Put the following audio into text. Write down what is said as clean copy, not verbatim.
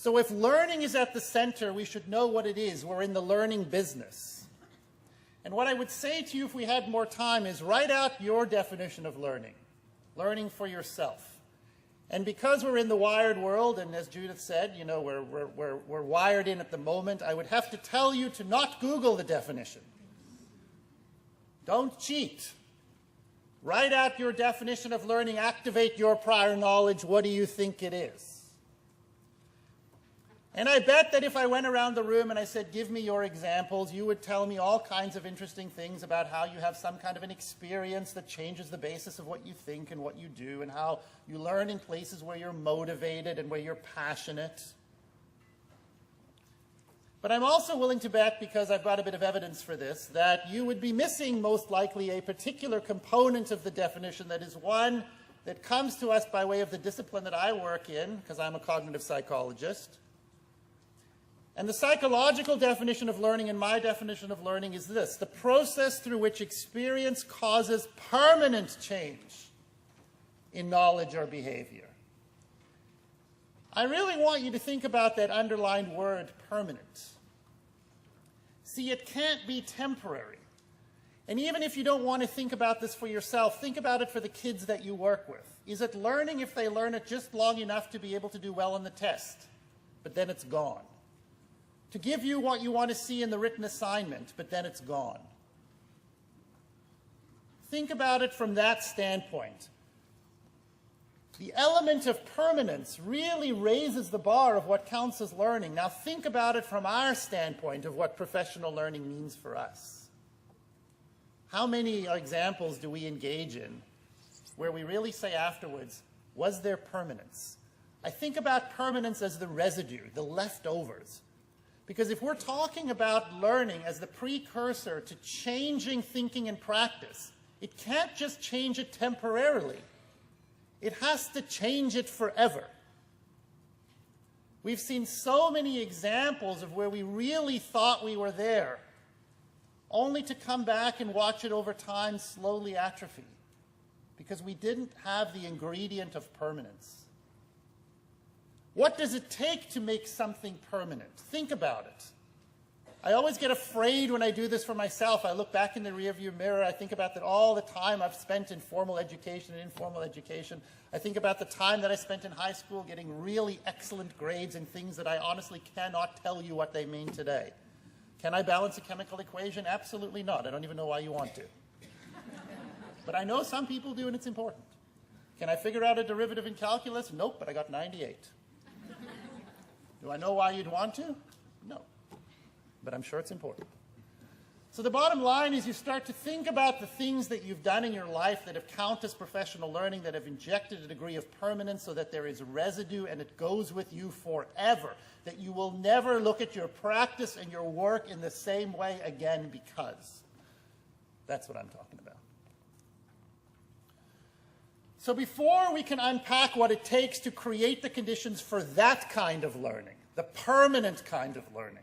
So if learning is at the center, we should know what it is. We're in the learning business. And what I would say to you if we had more time is write out your definition of learning, learning for yourself. And because we're in the wired world, and as Judith said, you know, we're wired in at the moment, I would have to tell you to not Google the definition. Don't cheat. Write out your definition of learning, activate your prior knowledge. What do you think it is? And I bet that if I went around the room and I said, give me your examples, you would tell me all kinds of interesting things about how you have some kind of an experience that changes the basis of what you think and what you do, and how you learn in places where you're motivated and where you're passionate. But I'm also willing to bet, because I've got a bit of evidence for this, that you would be missing most likely a particular component of the definition that is one that comes to us by way of the discipline that I work in, because I'm a cognitive psychologist. And the psychological definition of learning and my definition of learning is this: the process through which experience causes permanent change in knowledge or behavior. I really want you to think about that underlined word, permanent. See, it can't be temporary. And even if you don't want to think about this for yourself, think about it for the kids that you work with. Is it learning if they learn it just long enough to be able to do well on the test, but then it's gone? To give you what you want to see in the written assignment, but then it's gone. Think about it from that standpoint. The element of permanence really raises the bar of what counts as learning. Now think about it from our standpoint of what professional learning means for us. How many examples do we engage in where we really say afterwards, was there permanence? I think about permanence as the residue, the leftovers. Because if we're talking about learning as the precursor to changing thinking and practice, it can't just change it temporarily. It has to change it forever. We've seen so many examples of where we really thought we were there, only to come back and watch it over time slowly atrophy, because we didn't have the ingredient of permanence. What does it take to make something permanent? Think about it. I always get afraid when I do this for myself. I look back in the rearview mirror. I think about that all the time I've spent in formal education and informal education. I think about the time that I spent in high school getting really excellent grades in things that I honestly cannot tell you what they mean today. Can I balance a chemical equation? Absolutely not. I don't even know why you want to. But I know some people do, and it's important. Can I figure out a derivative in calculus? Nope, but I got 98. Do I know why you'd want to? No. But I'm sure it's important. So the bottom line is you start to think about the things that you've done in your life that have counted as professional learning, that have injected a degree of permanence so that there is residue and it goes with you forever, that you will never look at your practice and your work in the same way again, because that's what I'm talking about. So before we can unpack what it takes to create the conditions for that kind of learning, the permanent kind of learning,